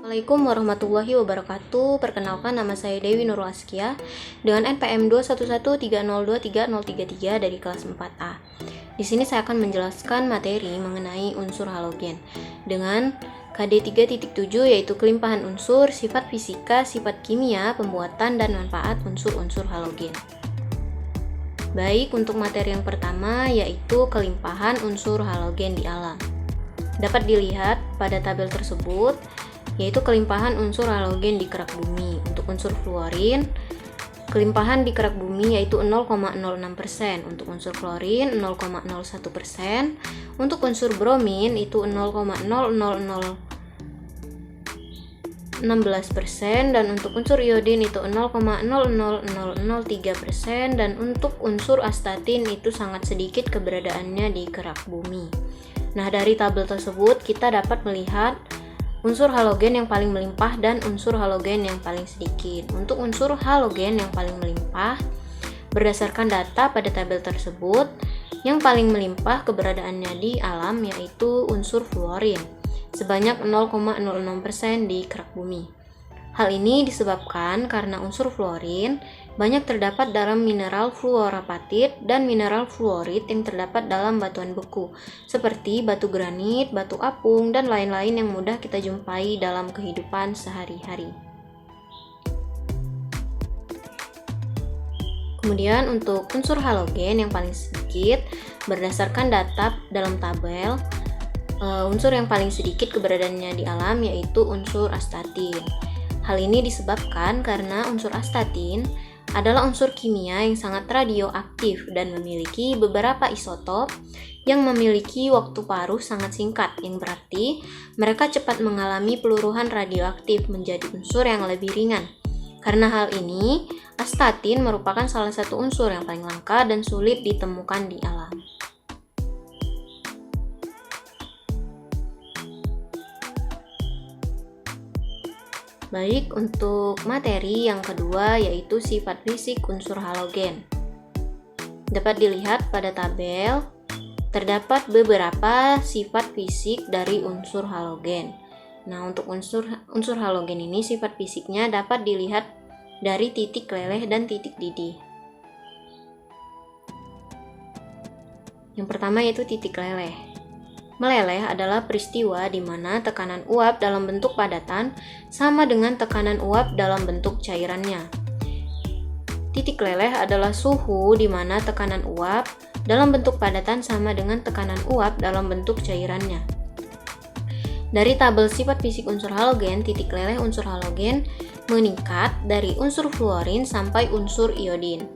Assalamualaikum warahmatullahi wabarakatuh. Perkenalkan, nama saya Dewi Nurul Askia dengan NPM 21130233033 dari kelas 4A. Di sini saya akan menjelaskan materi mengenai unsur halogen dengan KD 3.7 yaitu kelimpahan unsur, sifat fisika, sifat kimia, pembuatan dan manfaat unsur-unsur halogen. Baik, untuk materi yang pertama yaitu kelimpahan unsur halogen di alam. Dapat dilihat pada tabel tersebut yaitu kelimpahan unsur halogen di kerak bumi. Untuk unsur fluorin, kelimpahan di kerak bumi yaitu 0,06%, untuk unsur klorin 0,01%, untuk unsur bromin itu 0,00016%, dan untuk unsur iodin itu 0,00003%, dan untuk unsur astatin itu sangat sedikit keberadaannya di kerak bumi. Nah, dari tabel tersebut kita dapat melihat unsur halogen yang paling melimpah dan unsur halogen yang paling sedikit. Untuk unsur halogen yang paling melimpah, berdasarkan data pada tabel tersebut, yang paling melimpah keberadaannya di alam yaitu unsur fluorin, sebanyak 0,06% di kerak bumi. Hal ini disebabkan karena unsur fluorin banyak terdapat dalam mineral fluorapatit dan mineral fluorit yang terdapat dalam batuan beku, seperti batu granit, batu apung, dan lain-lain yang mudah kita jumpai dalam kehidupan sehari-hari. Kemudian untuk unsur halogen yang paling sedikit, berdasarkan data dalam tabel, unsur yang paling sedikit keberadaannya di alam yaitu unsur astatin. Hal ini disebabkan karena unsur astatin adalah unsur kimia yang sangat radioaktif dan memiliki beberapa isotop yang memiliki waktu paruh sangat singkat, yang berarti mereka cepat mengalami peluruhan radioaktif menjadi unsur yang lebih ringan. Karena hal ini, astatin merupakan salah satu unsur yang paling langka dan sulit ditemukan di alam. Baik, untuk materi yang kedua yaitu sifat fisik unsur halogen. Dapat dilihat pada tabel, terdapat beberapa sifat fisik dari unsur halogen. Nah, untuk unsur halogen ini sifat fisiknya dapat dilihat dari titik leleh dan titik didih. Yang pertama yaitu titik leleh. Meleleh adalah peristiwa di mana tekanan uap dalam bentuk padatan sama dengan tekanan uap dalam bentuk cairannya. Titik leleh adalah suhu di mana tekanan uap dalam bentuk padatan sama dengan tekanan uap dalam bentuk cairannya. Dari tabel sifat fisik unsur halogen, titik leleh unsur halogen meningkat dari unsur fluorin sampai unsur iodin.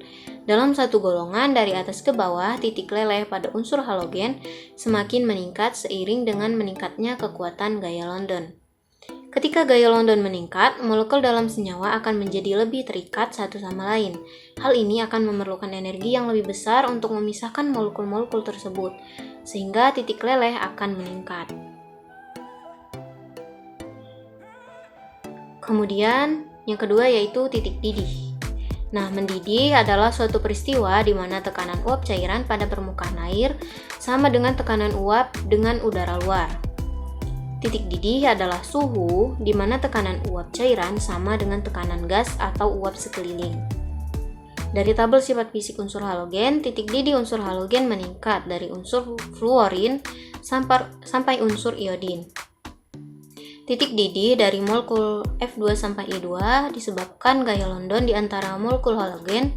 Dalam satu golongan dari atas ke bawah, titik leleh pada unsur halogen semakin meningkat seiring dengan meningkatnya kekuatan gaya London. Ketika gaya London meningkat, molekul dalam senyawa akan menjadi lebih terikat satu sama lain. Hal ini akan memerlukan energi yang lebih besar untuk memisahkan molekul-molekul tersebut, sehingga titik leleh akan meningkat. Kemudian, yang kedua yaitu titik didih. Nah, mendidih adalah suatu peristiwa di mana tekanan uap cairan pada permukaan air sama dengan tekanan uap dengan udara luar. Titik didih adalah suhu di mana tekanan uap cairan sama dengan tekanan gas atau uap sekeliling. Dari tabel sifat fisik unsur halogen, titik didih unsur halogen meningkat dari unsur fluorin sampai unsur iodin. Titik didih dari molekul F2 sampai I2 disebabkan gaya London di antara molekul halogen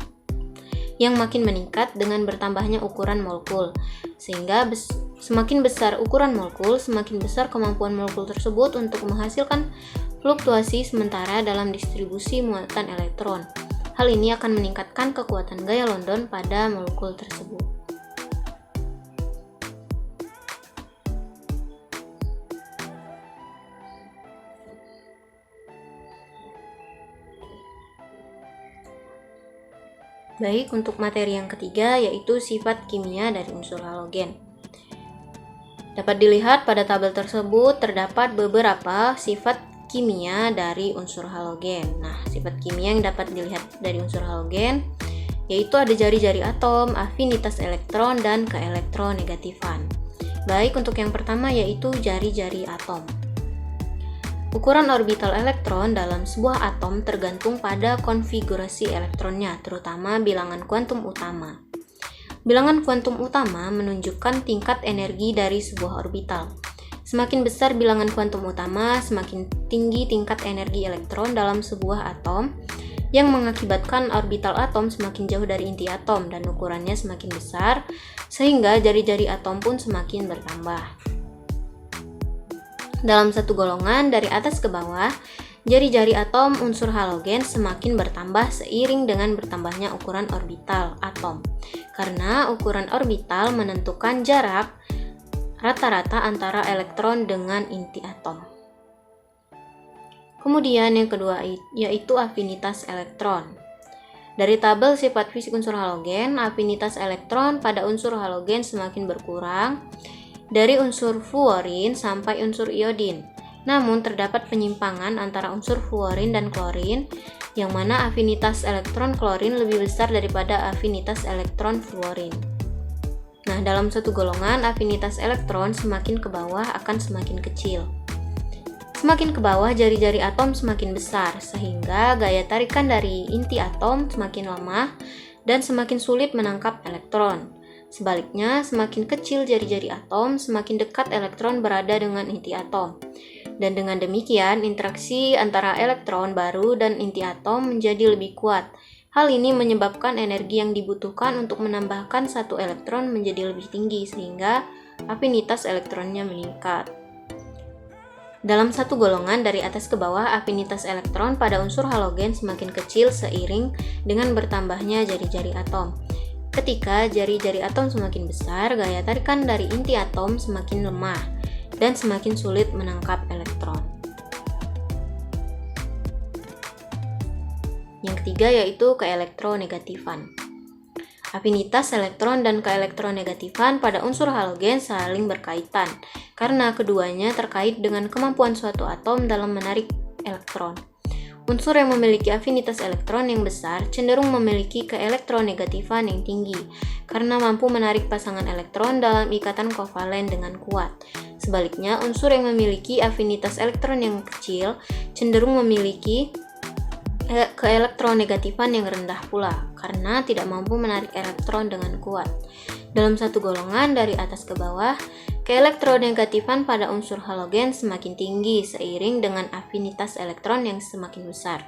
yang makin meningkat dengan bertambahnya ukuran molekul. Sehingga semakin besar ukuran molekul, semakin besar kemampuan molekul tersebut untuk menghasilkan fluktuasi sementara dalam distribusi muatan elektron. Hal ini akan meningkatkan kekuatan gaya London pada molekul tersebut. Baik, untuk materi yang ketiga yaitu sifat kimia dari unsur halogen. Dapat dilihat pada tabel tersebut terdapat beberapa sifat kimia dari unsur halogen. Nah, sifat kimia yang dapat dilihat dari unsur halogen yaitu ada jari-jari atom, afinitas elektron, dan keelektronegatifan. Baik, untuk yang pertama yaitu jari-jari atom. Ukuran orbital elektron dalam sebuah atom tergantung pada konfigurasi elektronnya, terutama bilangan kuantum utama. Bilangan kuantum utama menunjukkan tingkat energi dari sebuah orbital. Semakin besar bilangan kuantum utama, semakin tinggi tingkat energi elektron dalam sebuah atom, yang mengakibatkan orbital atom semakin jauh dari inti atom dan ukurannya semakin besar, sehingga jari-jari atom pun semakin bertambah. Dalam satu golongan dari atas ke bawah, jari-jari atom unsur halogen semakin bertambah seiring dengan bertambahnya ukuran orbital atom. Karena ukuran orbital menentukan jarak rata-rata antara elektron dengan inti atom. Kemudian yang kedua yaitu afinitas elektron. Dari tabel sifat fisik unsur halogen, afinitas elektron pada unsur halogen semakin berkurang dari unsur fluorin sampai unsur iodin. Namun terdapat penyimpangan antara unsur fluorin dan klorin, yang mana afinitas elektron klorin lebih besar daripada afinitas elektron fluorin. Nah, dalam satu golongan, afinitas elektron semakin ke bawah akan semakin kecil. Semakin ke bawah, jari-jari atom semakin besar, sehingga gaya tarikan dari inti atom semakin lemah dan semakin sulit menangkap elektron. Sebaliknya, semakin kecil jari-jari atom, semakin dekat elektron berada dengan inti atom. Dan dengan demikian, interaksi antara elektron baru dan inti atom menjadi lebih kuat. Hal ini menyebabkan energi yang dibutuhkan untuk menambahkan satu elektron menjadi lebih tinggi, sehingga afinitas elektronnya meningkat. Dalam satu golongan dari atas ke bawah, afinitas elektron pada unsur halogen semakin kecil seiring dengan bertambahnya jari-jari atom. Ketika jari-jari atom semakin besar, gaya tarikan dari inti atom semakin lemah dan semakin sulit menangkap elektron. Yang ketiga yaitu keelektronegatifan. Afinitas elektron dan keelektronegatifan pada unsur halogen saling berkaitan karena keduanya terkait dengan kemampuan suatu atom dalam menarik elektron. Unsur yang memiliki afinitas elektron yang besar cenderung memiliki keelektronegatifan yang tinggi karena mampu menarik pasangan elektron dalam ikatan kovalen dengan kuat. Sebaliknya, unsur yang memiliki afinitas elektron yang kecil cenderung memiliki keelektronegatifan yang rendah pula karena tidak mampu menarik elektron dengan kuat. Dalam satu golongan dari atas ke bawah, keelektronegatifan pada unsur halogen semakin tinggi seiring dengan afinitas elektron yang semakin besar.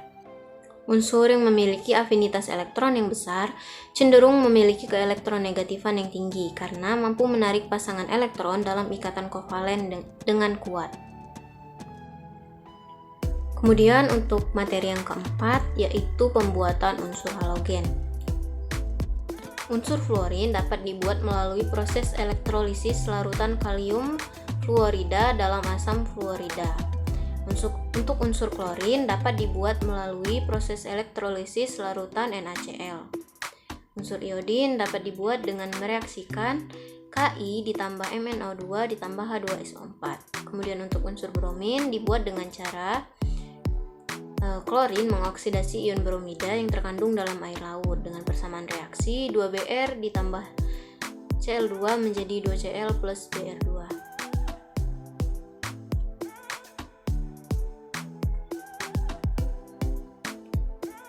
Unsur yang memiliki afinitas elektron yang besar cenderung memiliki keelektronegatifan yang tinggi karena mampu menarik pasangan elektron dalam ikatan kovalen dengan kuat. Kemudian untuk materi yang keempat yaitu pembuatan unsur halogen. Unsur fluorin dapat dibuat melalui proses elektrolisis larutan kalium fluorida dalam asam fluorida. Untuk unsur klorin dapat dibuat melalui proses elektrolisis larutan NaCl. Unsur iodin dapat dibuat dengan mereaksikan Ki ditambah MnO2 ditambah H2SO4. Kemudian untuk unsur bromin dibuat dengan cara klorin mengoksidasi ion bromida yang terkandung dalam air laut dengan persamaan reaksi 2Br ditambah Cl2 menjadi 2Cl plus Br2.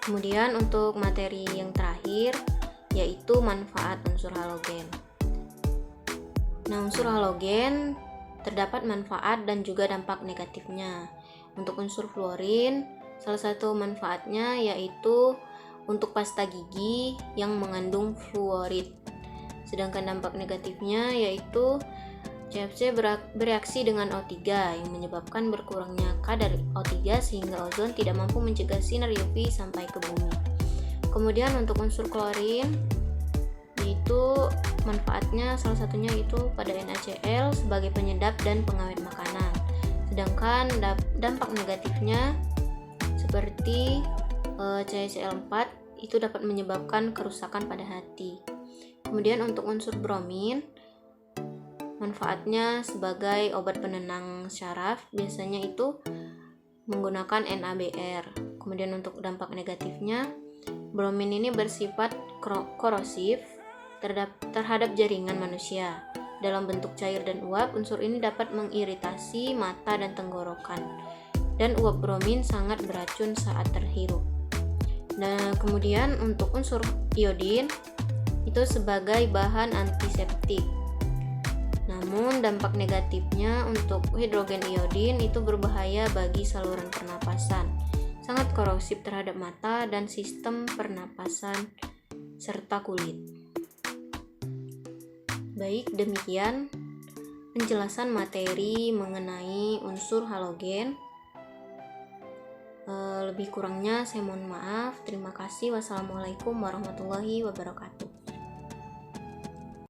Kemudian untuk materi yang terakhir yaitu manfaat unsur halogen. Nah, unsur halogen terdapat manfaat dan juga dampak negatifnya. Untuk unsur fluorin, salah satu manfaatnya yaitu untuk pasta gigi yang mengandung fluorid. Sedangkan dampak negatifnya yaitu CFC bereaksi dengan O3 yang menyebabkan berkurangnya kadar O3 sehingga ozon tidak mampu mencegah sinar UV sampai ke bumi. Kemudian untuk unsur klorin yaitu manfaatnya salah satunya itu pada NaCl sebagai penyedap dan pengawet makanan. Sedangkan dampak negatifnya seperti CaCl4 itu dapat menyebabkan kerusakan pada hati. Kemudian untuk unsur bromin, manfaatnya sebagai obat penenang syaraf, biasanya itu menggunakan NaBr. Kemudian untuk dampak negatifnya, bromin ini bersifat korosif terhadap jaringan manusia. Dalam bentuk cair dan uap, unsur ini dapat mengiritasi mata dan tenggorokan. dan uap bromin sangat beracun saat terhirup. Nah, kemudian untuk unsur iodin itu sebagai bahan antiseptik. Namun dampak negatifnya untuk hidrogen iodin itu berbahaya bagi saluran pernapasan, sangat korosif terhadap mata dan sistem pernapasan serta kulit. Baik, demikian penjelasan materi mengenai unsur halogen. Lebih kurangnya saya mohon maaf. Terima kasih. Wassalamualaikum warahmatullahi wabarakatuh.